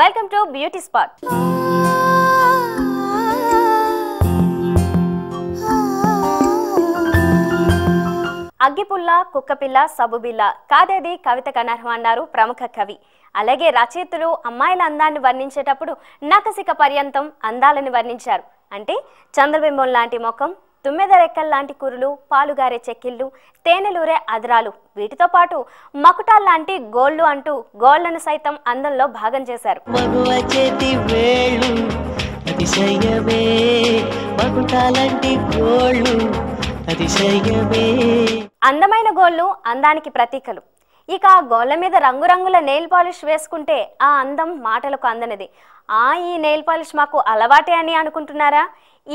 Welcome to beauty spot. అగ్గిపుల్ల, కుక్కపిల్ల, సబుబిల్ల కాదేది కవితకు అనర్హం అన్నారు ప్రముఖ కవి. అలాగే రచయితలు అమ్మాయిల అందాన్ని వర్ణించేటప్పుడు నకసిక పర్యంతం అందాలను వర్ణించారు. అంటే చంద్రబింబం లాంటి ముఖం, తుమ్మెద రెక్కల్లాంటి కురులు, పాలుగారే చెక్కిళ్ళు, తేనెలూరే అదరాలు, వీటితో పాటు మకుటాల్లాంటి గోళ్లు అంటూ గోళ్లను సైతం అందంలో భాగం చేశారు. అందమైన గోళ్లు అందానికి ప్రతీకలు. ఇక గోళ్ల మీద రంగురంగుల నెయిల్ పాలిష్ వేసుకుంటే ఆ అందం మాటలకు అందనిది. ఈ నెయిల్ పాలిష్ మాకు అలవాటే అని అనుకుంటున్నారా?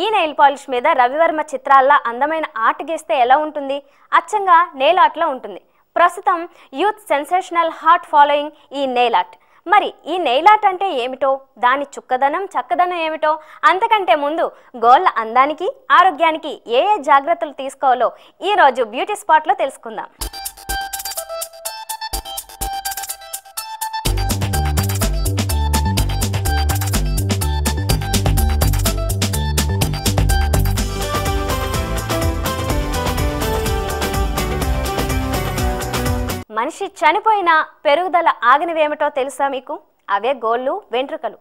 ఈ నెయిల్ పాలిష్ మీద రవివర్మ చిత్రాల్లా అందమైన ఆర్ట్ గీస్తే ఎలా ఉంటుంది? అచ్చంగా నెయిల్ ఆర్ట్లో ఉంటుంది. ప్రస్తుతం యూత్ సెన్సేషనల్ హార్ట్ ఫాలోయింగ్ ఈ నెయిల్ ఆర్ట్. మరి ఈ నెయిల్ ఆర్ట్ అంటే ఏమిటో, దాని చుక్కదనం చక్కదనం ఏమిటో, అంతకంటే ముందు గోళ్ల అందానికి ఆరోగ్యానికి ఏ జాగ్రత్తలు తీసుకోవాలో ఈరోజు బ్యూటీ స్పాట్లో తెలుసుకుందాం. మనిషి చనిపోయినా పెరుగుదల ఆగనివేమిటో తెలుసా మీకు? అవే గోళ్ళు, వెంట్రుకలు.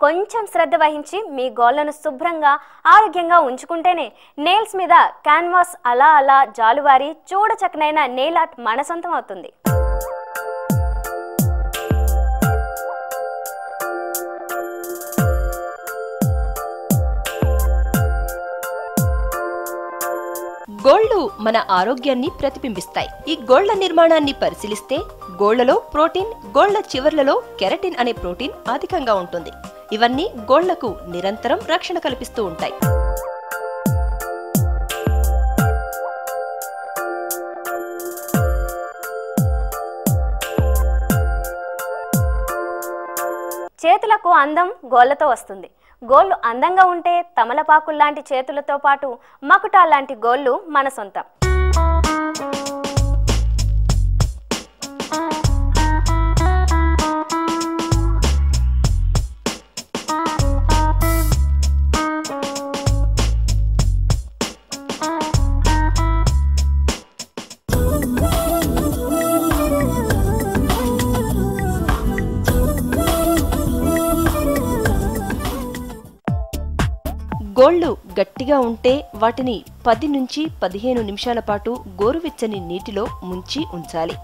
కొంచెం శ్రద్ధ వహించి మీ గోళ్లను శుభ్రంగా ఆరోగ్యంగా ఉంచుకుంటేనే నెయిల్స్ మీద క్యాన్వాస్ అలా అలా జాలువారి చూడచక్కనైన నెయిల్ ఆర్ట్ మన సొంతం అవుతుంది. గోళ్లు మన ఆరోగ్యాన్ని ప్రతిబింబిస్తాయి. ఈ గోళ్ల నిర్మాణాన్ని పరిశీలిస్తే గోళ్లలో ప్రోటీన్, గోళ్ల చివర్లలో కెరటిన్ అనే ప్రోటీన్ అధికంగా ఉంటుంది. ఇవన్నీ గోళ్లకు నిరంతరం రక్షణ కల్పిస్తూ ఉంటాయి. చేతులకు అందం గోళ్లతో వస్తుంది. గోళ్లు అందంగా ఉంటే తమలపాకుల్లాంటి చేతులతో పాటు మకుటాల్లాంటి గోళ్లు మన సొంతం. గోళ్లు గట్టిగా ఉంటే వాటిని 10 నుంచి 15 నిమిషాల పాటు గోరువెచ్చని నీటిలో ముంచి ఉంచాలి.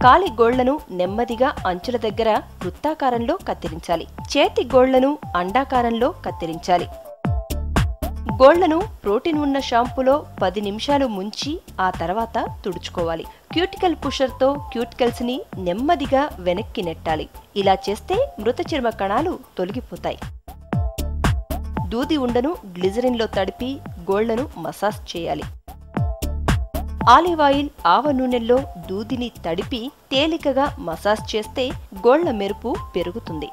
కాలి గోళ్లను నెమ్మదిగా అంచుల దగ్గర వృత్తాకారంలో కత్తిరించాలి. చేతి గోళ్లను అండాకారంలో కత్తిరించాలి. గోళ్లను ప్రోటీన్ ఉన్న షాంపూలో 10 నిమిషాలు ముంచి ఆ తర్వాత తుడుచుకోవాలి. క్యూటికల్ పుషర్తో క్యూటికల్స్ ని నెమ్మదిగా వెనక్కి నెట్టాలి. ఇలా చేస్తే మృత చర్మ కణాలు తొలగిపోతాయి. దూది ఉండను గ్లిజరిన్లో తడిపి గోళ్లను మసాజ్ చేయాలి. ఆలివ్ ఆయిల్, ఆవ నూనెల్లో దూదిని తడిపి తేలికగా మసాజ్ చేస్తే గోళ్ల మెరుపు పెరుగుతుంది.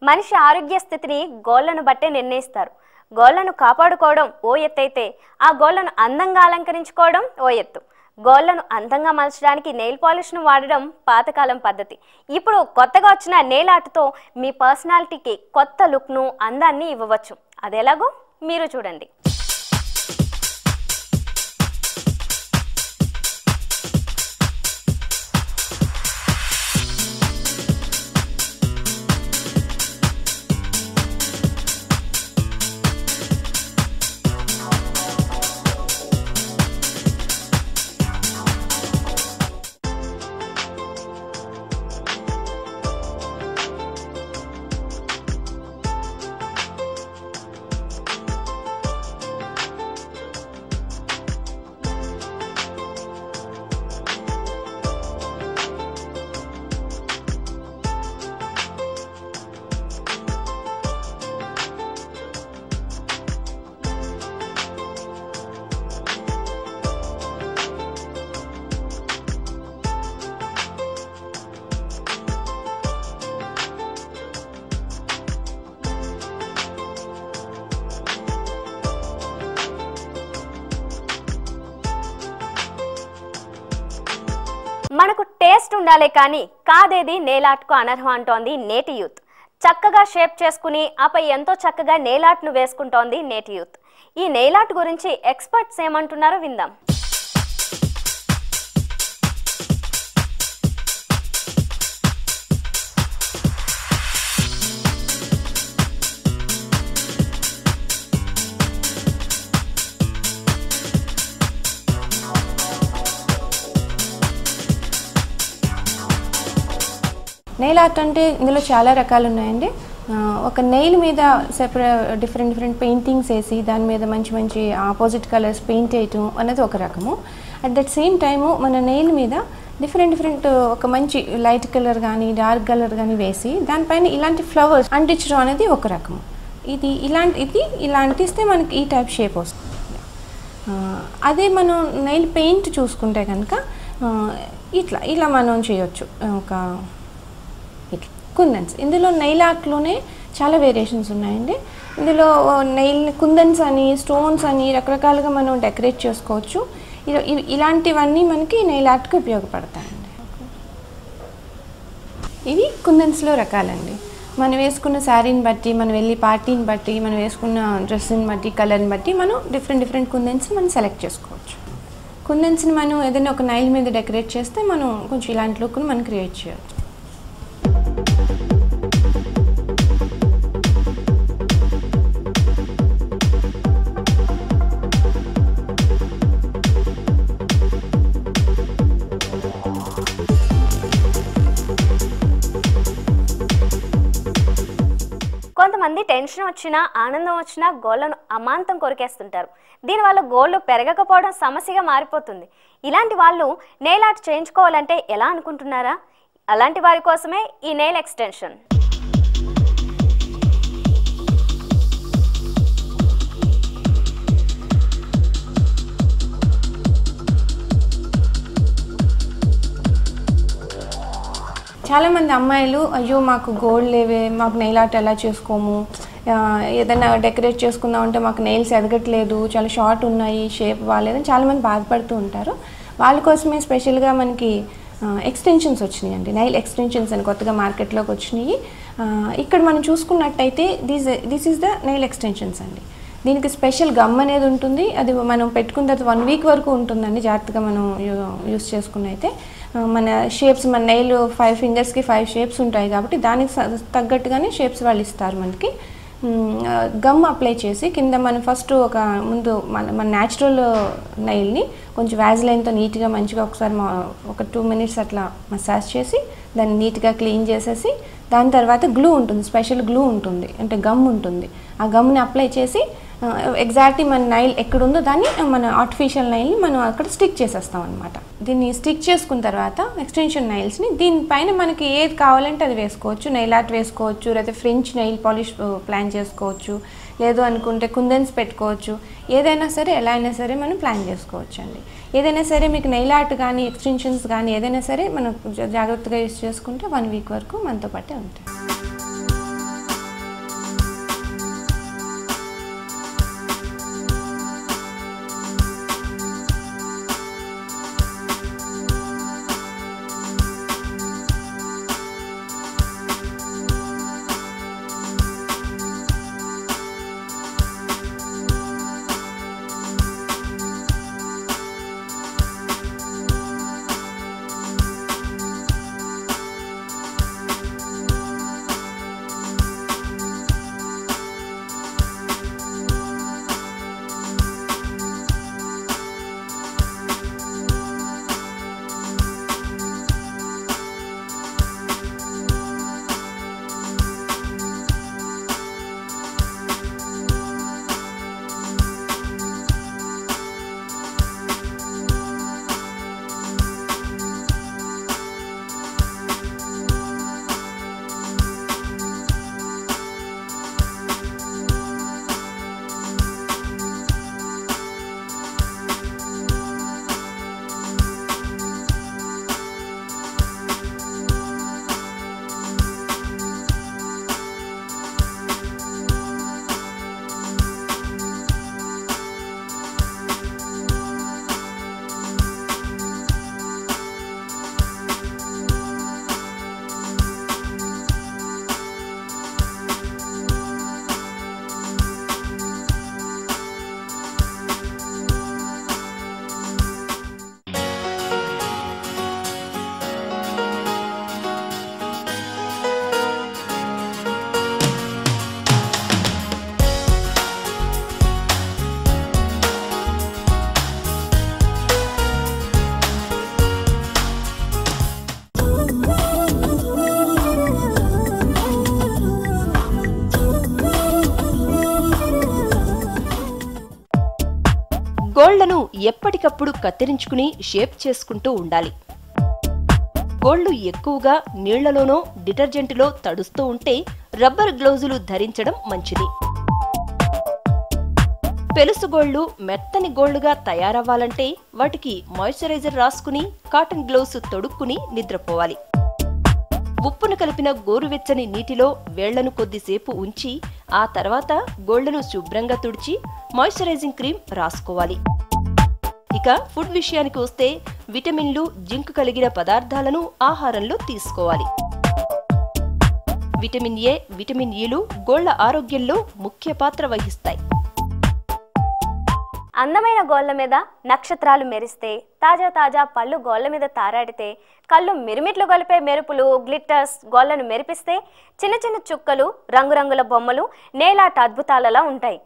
మనిషి ఆరోగ్య స్థితిని గోళ్లను బట్టే నిర్ణయిస్తారు. గోళ్లను కాపాడుకోవడం ఓ ఎత్తైతే ఆ గోళ్లను అందంగా అలంకరించుకోవడం ఓ ఎత్తు. గోళ్లను అందంగా మలచడానికి నెయిల్ పాలిష్ను వాడడం పాతకాలం పద్ధతి. ఇప్పుడు కొత్తగా వచ్చిన నెయిల్ ఆర్ట్తో మీ పర్సనాలిటీకి కొత్త లుక్ను, అందాన్ని ఇవ్వవచ్చు. అదెలాగో మీరు చూడండి. మనకు టేస్ట్ ఉండాలే కానీ కాదేది నెయిల్ ఆర్ట్కు అనర్హం అంటోంది నేటి యూత్. చక్కగా షేప్ చేసుకుని ఆపై ఎంతో చక్కగా నెయిల్ ఆర్ట్ను వేసుకుంటోంది నేటి యూత్. ఈ నెయిల్ ఆర్ట్ గురించి ఎక్స్పర్ట్స్ ఏమంటున్నారో విందాం. నెయిల్ ఆర్ట్ అంటే ఇందులో చాలా రకాలు ఉన్నాయండి. ఒక నెయిల్ మీద డిఫరెంట్ పెయింటింగ్స్ వేసి దాని మీద మంచి ఆపోజిట్ కలర్స్ పెయింట్ వేయటం అనేది ఒక రకము. అట్ దట్ సేమ్ టైము మన నెయిల్ మీద డిఫరెంట్ ఒక మంచి లైట్ కలర్ కానీ డార్క్ కలర్ కానీ వేసి దానిపైన ఇలాంటి ఫ్లవర్స్ అంటించడం అనేది ఒక రకము. ఇలా అంటిస్తే మనకి ఈ టైప్ షేప్ వస్తుంది. అదే మనం నెయిల్ పెయింట్ చూసుకుంటే కనుక ఇలా మనం చేయొచ్చు. ఒక కుందన్స్, ఇందులో నెయిల్ ఆర్ట్లోనే చాలా వేరియేషన్స్ ఉన్నాయండి. ఇందులో నెయిల్ కుందన్స్ అని స్టోన్స్ అని రకరకాలుగా మనం డెకరేట్ చేసుకోవచ్చు. ఇలాంటివన్నీ మనకి నెయిల్ ఆర్ట్కి ఉపయోగపడతాయండి. ఇవి కుందన్స్లో రకాలండి. మనం వేసుకున్న శారీని బట్టి, మనం వెళ్ళి పార్టీని బట్టి, మనం వేసుకున్న డ్రెస్ని బట్టి, కలర్ని బట్టి మనం డిఫరెంట్ కుందన్స్ మనం సెలెక్ట్ చేసుకోవచ్చు. కుందన్స్ని మనం ఏదైనా ఒక నెయిల్ మీద డెకరేట్ చేస్తే మనం కొంచెం ఇలాంటి లుక్ని మనం క్రియేట్ చేయవచ్చు. కొంతమంది టెన్షన్ వచ్చినా ఆనందం వచ్చినా గోళ్లను అమాంతం కొరికేస్తుంటారు. దీనివల్ల గోళ్లు పెరగకపోవడం సమస్యగా మారిపోతుంది. ఇలాంటి వాళ్ళు నెయిల్ ఆర్ట్ చేయించుకోవాలంటే ఎలా అనుకుంటున్నారా? అలాంటి వారి కోసమే ఈ నెయిల్ ఎక్స్టెన్షన్. చాలామంది అమ్మాయిలు అయ్యో మాకు గోల్డ్ లేవే, మాకు నెయిల్ ఆర్ట్ ఎలా చేసుకోము, ఏదైనా డెకరేట్ చేసుకుందాం అంటే మాకు నెయిల్స్ ఎదగట్లేదు, చాలా షార్ట్ ఉన్నాయి, షేప్ బాగాలేదని చాలామంది బాధపడుతూ ఉంటారు. వాళ్ళ కోసమే స్పెషల్గా మనకి ఎక్స్టెన్షన్స్ వచ్చినాయండి. నెయిల్ ఎక్స్టెన్షన్స్ అని కొత్తగా మార్కెట్లోకి వచ్చినాయి. ఇక్కడ మనం చూసుకున్నట్టయితే this is the nail extensions అండి. దీనికి స్పెషల్ గమ్ అనేది ఉంటుంది. అది మనం పెట్టుకున్న తర్వాత 1 వీక్ వరకు ఉంటుందండి. జాగ్రత్తగా మనం యూస్ చేసుకుని అయితే మన షేప్స్, మన నెయిల్ 5 ఫింగర్స్కి 5 షేప్స్ ఉంటాయి కాబట్టి దానికి తగ్గట్టుగానే షేప్స్ వాళ్ళు ఇస్తారు మనకి. గమ్ అప్లై చేసి కింద మనం ఫస్ట్ ముందు మన న్యాచురల్ నెయిల్ని కొంచెం వ్యాజ్లైన్తో నీట్గా మంచిగా ఒకసారి ఒక 2 మినిట్స్ అట్లా మసాజ్ చేసి దాన్ని నీట్గా క్లీన్ చేసేసి దాని తర్వాత గ్లూ ఉంటుంది, స్పెషల్ గ్లూ ఉంటుంది, అంటే గమ్ ఉంటుంది. ఆ గమ్ని అప్లై చేసి ఎగ్జాక్ట్లీ మన నైల్ ఎక్కడుందో దాన్ని మన ఆర్టిఫిషియల్ నైల్ని మనం అక్కడ స్టిక్ చేసేస్తాం అనమాట. దీన్ని స్టిక్ చేసుకున్న తర్వాత ఎక్స్టెన్షన్ నైల్స్ని దీనిపైన మనకి ఏది కావాలంటే అది వేసుకోవచ్చు. నెయిల్ ఆర్ట్ వేసుకోవచ్చు, లేకపోతే ఫ్రెంచ్ నెయిల్ పాలిష్ ప్లాన్ చేసుకోవచ్చు, లేదు అనుకుంటే కుందన్స్ పెట్టుకోవచ్చు. ఏదైనా సరే ఎలా అయినా సరే మనం ప్లాన్ చేసుకోవచ్చు అండి. ఏదైనా సరే మీకు నెయిల్ ఆర్ట్ కానీ ఎక్స్టెన్షన్స్ కానీ ఏదైనా సరే మనం జాగ్రత్తగా యూస్ చేసుకుంటే 1 వీక్ వరకు మనతో పాటే ఉంటాయి. గోళ్లను ఎప్పటికప్పుడు కత్తిరించుకుని షేప్ చేసుకుంటూ ఉండాలి. గోళ్లు ఎక్కువగా నీళ్లలోనో డిటర్జెంట్లో తడుస్తూ ఉంటే రబ్బర్ గ్లౌజులు ధరించడం మంచిది. పెలుసుగోళ్లు మెత్తని గోళ్లుగా తయారవ్వాలంటే వాటికి మాయిశ్చరైజర్ రాసుకుని కాటన్ గ్లౌస్ తొడుక్కుని నిద్రపోవాలి. ఉప్పును కలిపిన గోరువెచ్చని నీటిలో వేళ్లను కొద్దిసేపు ఉంచి ఆ తర్వాత గోళ్లను శుభ్రంగా తుడిచి మాయిశ్చరైజింగ్ క్రీమ్ రాసుకోవాలి. ఇక ఫుడ్ విషయానికి వస్తే విటమిన్లు, జింక్ కలిగిన పదార్థాలను ఆహారంలో తీసుకోవాలి. విటమిన్ ఏ, విటమిన్ ఈలు గోళ్ల ఆరోగ్యంలో ముఖ్య పాత్ర వహిస్తాయి. అందమైన గోళ్ల మీద నక్షత్రాలు మెరిస్తే, తాజా తాజా పళ్ళు గోళ్ల మీద తారాడితే, కళ్ళు మిరుమిట్లు గొలిపే మెరుపులు గ్లిట్టర్స్ గోళ్లను మెరిపిస్తే, చిన్న చిన్న చుక్కలు రంగురంగుల బొమ్మలు నేలాట అద్భుతాలలా ఉంటాయి.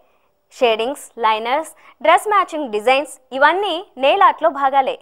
Shadings, liners, dress matching designs ఇవన్నీ నెయిల్ ఆర్ట్లో భాగాలే.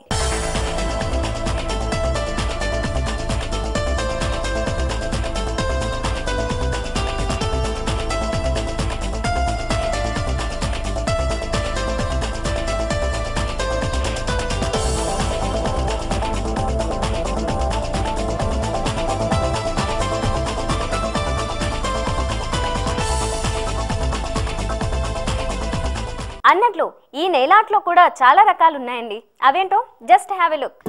అన్నట్లు ఈ నెయిల్ ఆర్ట్లో కూడా చాలా రకాలు ఉన్నాయండి. అవేంటో just have a look.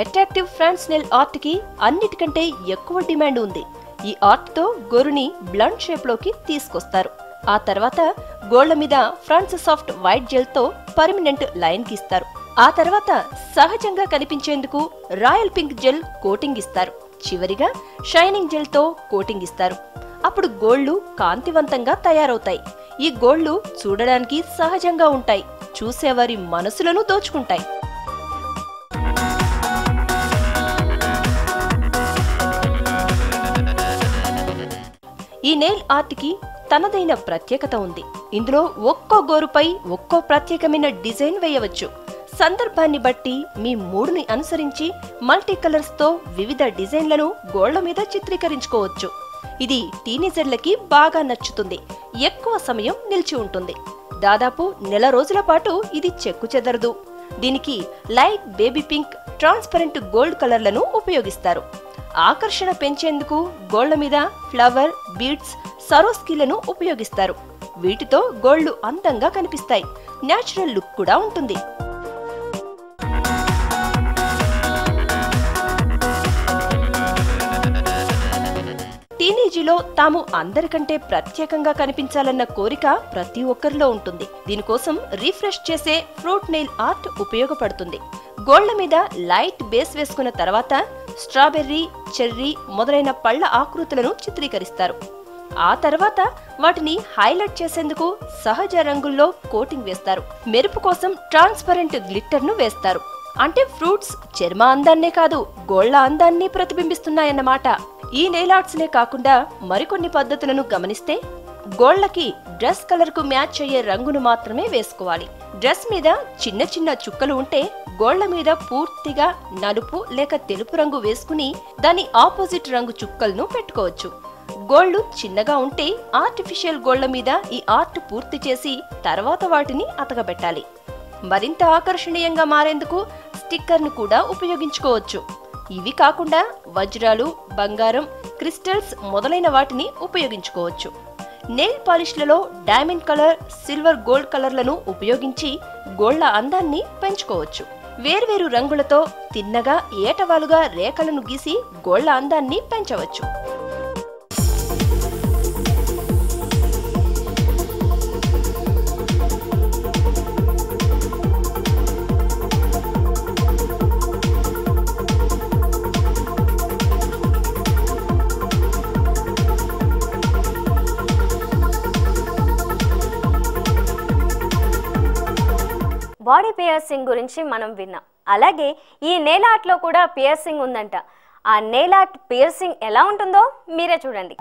Attractive France nail art కి అన్నిటికంటే ఎక్కువ డిమాండ్ ఉంది. ఈ ఆర్ట్ తో గోరుని బ్లంట్ షేప్ లోకి తీసుకొస్తారు. ఆ తర్వాత గోళ్ల మీద ఫ్రాన్స్ సాఫ్ట్ వైట్ జెల్ తో పర్మనెంట్ లైన్ గీస్తారు. ఆ తర్వాత సహజంగా కనిపించేందుకు రాయల్ పింక్ జెల్ కోటింగ్ ఇస్తారు. చివరిగా షైనింగ్ జెల్ తో కోటింగ్ ఇస్తారు. అప్పుడు గోళ్లు కాంతివంతంగా తయారవుతాయి. ఈ గోళ్లు చూడడానికి సహజంగా ఉంటాయి, చూసేవారి మనసులను దోచుకుంటాయి. ఈ నెయిల్ ఆర్ట్ కి తనదైన ప్రత్యేకత ఉంది. ఇందులో ఒక్కో గోరుపై ఒక్కో ప్రత్యేకమైన డిజైన్ వేయవచ్చు. సందర్భాన్ని బట్టి మీ మూడుని అనుసరించి మల్టీ కలర్స్ తో వివిధ డిజైన్లను గోళ్ల మీద చిత్రీకరించుకోవచ్చు. ఇది టీనేజర్లకి బాగా నచ్చుతుంది. ఎక్కువ సమయం నిలిచి ఉంటుంది. దాదాపు నెల రోజుల పాటు ఇది చెక్కు చెదరదు. దీనికి light baby pink, transparent gold కలర్లను ఉపయోగిస్తారు. ఆకర్షణ పెంచేందుకు గోళ్ల మీద ఫ్లవర్, బీడ్స్, సరోస్కీలను ఉపయోగిస్తారు. వీటితో గోళ్లు అందంగా కనిపిస్తాయి. నేచురల్ లుక్ కూడా ఉంటుంది. టీనేజీలో తాము అందరికంటే ప్రత్యేకంగా కనిపించాలన్న కోరిక ప్రతి ఒక్కరిలో ఉంటుంది. దీనికోసం రిఫ్రెష్ చేసే ఫ్రూట్ నెయిల్ ఆర్ట్ ఉపయోగపడుతుంది. గోళ్ల మీద లైట్ బేస్ వేసుకున్న తర్వాత స్ట్రాబెర్రీ, చెర్రీ మొదలైన పళ్ల ఆకృతులను చిత్రీకరిస్తారు. ఆ తర్వాత వాటిని హైలైట్ చేసేందుకు సహజ రంగుల్లో కోటింగ్ వేస్తారు. మెరుపు కోసం ట్రాన్స్పరెంట్ గ్లిట్టర్ ను వేస్తారు. అంటే ఫ్రూట్స్ చర్మ అందాన్నే కాదు, గోళ్ల అందాన్ని ప్రతిబింబిస్తున్నాయన్నమాట. ఈ నెయిల్ ఆర్ట్స్ నే కాకుండా మరికొన్ని పద్ధతులను గమనిస్తే గోళ్లకి డ్రెస్ కలర్ కు మ్యాచ్ అయ్యే రంగును మాత్రమే వేసుకోవాలి. డ్రెస్ మీద చిన్న చిన్న చుక్కలు ఉంటే గోళ్ల మీద పూర్తిగా నలుపు లేక తెలుపు రంగు వేసుకుని దాని ఆపోజిట్ రంగు చుక్కలను పెట్టుకోవచ్చు. గోళ్లు చిన్నగా ఉంటే ఆర్టిఫిషియల్ గోళ్ల మీద ఈ ఆర్ట్ పూర్తి చేసి తర్వాత వాటిని అతకబెట్టాలి. మరింత ఆకర్షణీయంగా మారేందుకు స్టిక్కర్ ను కూడా ఉపయోగించుకోవచ్చు. ఇవి కాకుండా వజ్రాలు, బంగారం, క్రిస్టల్స్ మొదలైన వాటిని ఉపయోగించుకోవచ్చు. నెయిల్ పాలిష్లలో డైమండ్ కలర్, సిల్వర్, గోల్డ్ కలర్లను ఉపయోగించి గోళ్ల అందాన్ని పెంచుకోవచ్చు. వేర్వేరు రంగులతో తిన్నగా ఏటవాలుగా రేఖలను గీసి గోళ్ల అందాన్ని పెంచవచ్చు. బాడీ పియర్సింగ్ గురించి మనం విన్నాం. అలాగే ఈ నెయిల్ ఆర్ట్లో కూడా పియర్సింగ్ ఉందంట. ఆ నెయిల్ ఆర్ట్ పియర్సింగ్ ఎలా ఉంటుందో మీరే చూడండి.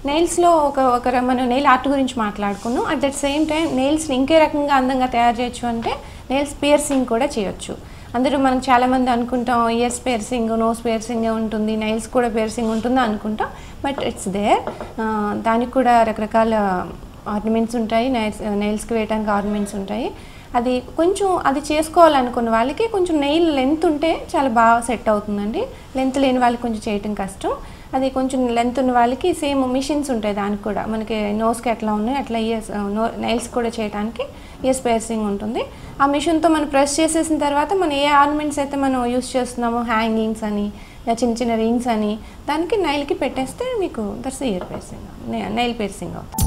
నెయిల్స్లో మనం నెయిల్ ఆర్ట్ గురించి మాట్లాడుకున్నాం. అట్ దట్ సేమ్ టైం నెయిల్స్ని ఇంకే రకంగా అందంగా తయారు చేయొచ్చు అంటే నెయిల్స్ పియర్సింగ్ కూడా చేయొచ్చు. అందరూ మనం చాలామంది అనుకుంటాం ఇయర్స్ పియర్సింగ్, నోస్ పియర్సింగ్ ఉంటుంది, నెయిల్స్ కూడా పియర్సింగ్ ఉంటుందా అనుకుంటాం. But it's there. దానికి కూడా రకరకాల ఆర్నమెంట్స్ ఉంటాయి, నెయిల్స్కి వేయడానికి ఆర్నమెంట్స్ ఉంటాయి. అది చేసుకోవాలనుకున్న వాళ్ళకి కొంచెం నెయిల్ లెంత్ ఉంటే చాలా బాగా సెట్ అవుతుందండి. లెంత్ లేని వాళ్ళకి కొంచెం చేయటం కష్టం. అది కొంచెం లెంత్ ఉన్న వాళ్ళకి సేమ్ మిషన్స్ ఉంటాయి. దానికి కూడా మనకి నోస్కి ఎట్లా ఉన్నాయి అట్లా ఇయర్స్ నెయిల్స్ కూడా చేయడానికి ఇయర్స్ పియర్సింగ్ ఉంటుంది. ఆ మిషన్తో మనం ప్రెస్ చేసేసిన తర్వాత మనం ఏ ఆర్నమెంట్స్ అయితే మనం యూస్ చేస్తున్నామో, హ్యాంగింగ్స్ అని, చిన్న చిన్న రింగ్స్ అని, దానికి నెయిల్కి పెట్టేస్తే మీకు that's year piercing, nail piercing అవుతుంది.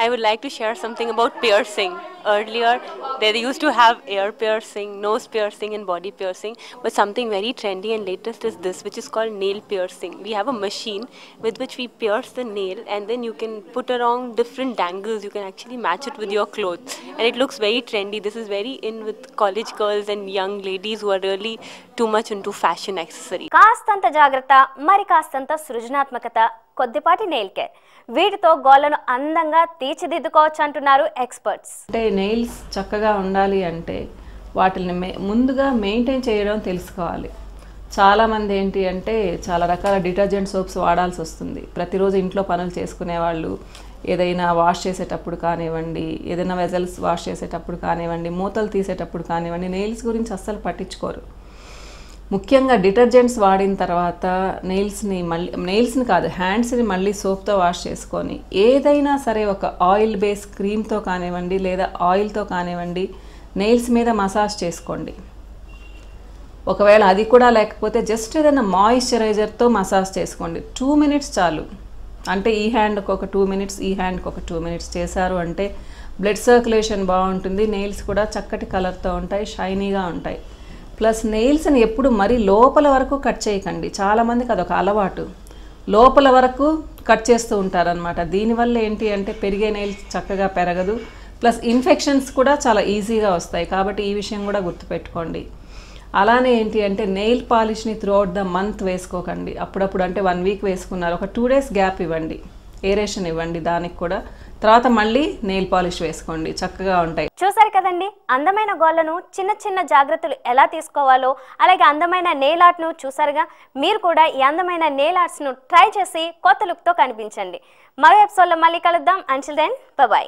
I would like to share something about piercing. Earlier, they used to have ear piercing, nose piercing and body piercing, but something very trendy and latest is this, which is called nail piercing. We have a machine with which we pierce the nail, and then you can put around different dangles. You can actually match it with your clothes, and it looks very trendy. This is very in with college girls and young ladies who are really too much into fashion accessories. కాస్తంత జాగ్రత్త, మరి కాస్తంత సృజనాత్మకత, కొద్దిపాటి nail care, వీటితో గోళ్ళను అందంగా తీర్చిదిద్దుకోవచ్చు అంటున్నారు experts. అంటే నెయిల్స్ చక్కగా ఉండాలి అంటే వాటిని ముందుగా మెయింటైన్ చేయడం తెలుసుకోవాలి. చాలామంది ఏంటి అంటే చాలా రకాల డిటర్జెంట్ సోప్స్ వాడాల్సి వస్తుంది. ప్రతిరోజు ఇంట్లో పనులు చేసుకునే వాళ్ళు ఏదైనా వాష్ చేసేటప్పుడు కానివ్వండి, ఏదైనా వెజల్స్ వాష్ చేసేటప్పుడు కానివ్వండి, మూతలు తీసేటప్పుడు కానివ్వండి, నెయిల్స్ గురించి అస్సలు పట్టించుకోరు. ముఖ్యంగా డిటర్జెంట్స్ వాడిన తర్వాత నెయిల్స్ని కాదు, హ్యాండ్స్ని మళ్ళీ సోప్తో వాష్ చేసుకొని ఏదైనా సరే ఒక ఆయిల్ బేస్ క్రీమ్తో కానివ్వండి లేదా ఆయిల్తో కానివ్వండి నెయిల్స్ మీద మసాజ్ చేసుకోండి. ఒకవేళ అది కూడా లేకపోతే జస్ట్ ఏదైనా మాయిశ్చరైజర్తో మసాజ్ చేసుకోండి. 2 minutes చాలు. అంటే ఈ హ్యాండ్కి ఒక 2 minutes, ఈ హ్యాండ్కి ఒక 2 minutes చేశారు అంటే బ్లడ్ సర్క్యులేషన్ బాగుంటుంది, నెయిల్స్ కూడా చక్కటి కలర్తో ఉంటాయి, షైనీగా ఉంటాయి. ప్లస్ నెయిల్స్ని ఎప్పుడు మరీ లోపల వరకు కట్ చేయకండి. చాలామందికి అదొక అలవాటు, లోపల వరకు కట్ చేస్తూ ఉంటారనమాట. దీనివల్ల ఏంటి అంటే పెరిగే నెయిల్స్ చక్కగా పెరగదు, ప్లస్ ఇన్ఫెక్షన్స్ కూడా చాలా ఈజీగా వస్తాయి. కాబట్టి ఈ విషయం కూడా గుర్తుపెట్టుకోండి. అలానే ఏంటి అంటే నెయిల్ పాలిష్ని త్రూఅవుట్ ద మంత్ వేసుకోకండి. అప్పుడప్పుడు అంటే 1 week వేసుకున్నారు, ఒక 2 days గ్యాప్ ఇవ్వండి, ఏరేషన్ ఇవ్వండి దానికి కూడా. తర్వాత మళ్ళీ నెయిల్ పాలిష్ వేసుకోండి, చక్కగా ఉంటాయి. చూసారు కదండి, అందమైన గోళ్ళను చిన్న చిన్న జాగ్రత్తలు ఎలా తీసుకోవాలో, అలాగే అందమైన నెయిల్ ఆర్ట్ను చూసారుగా. మీరు కూడా ఈ అందమైన నెయిల్ ఆర్ట్స్ను ట్రై చేసి కొత్త లుక్తో కనిపించండి. మరో ఎపిసోడ్లో మళ్ళీ కలుద్దాం. Until then, by.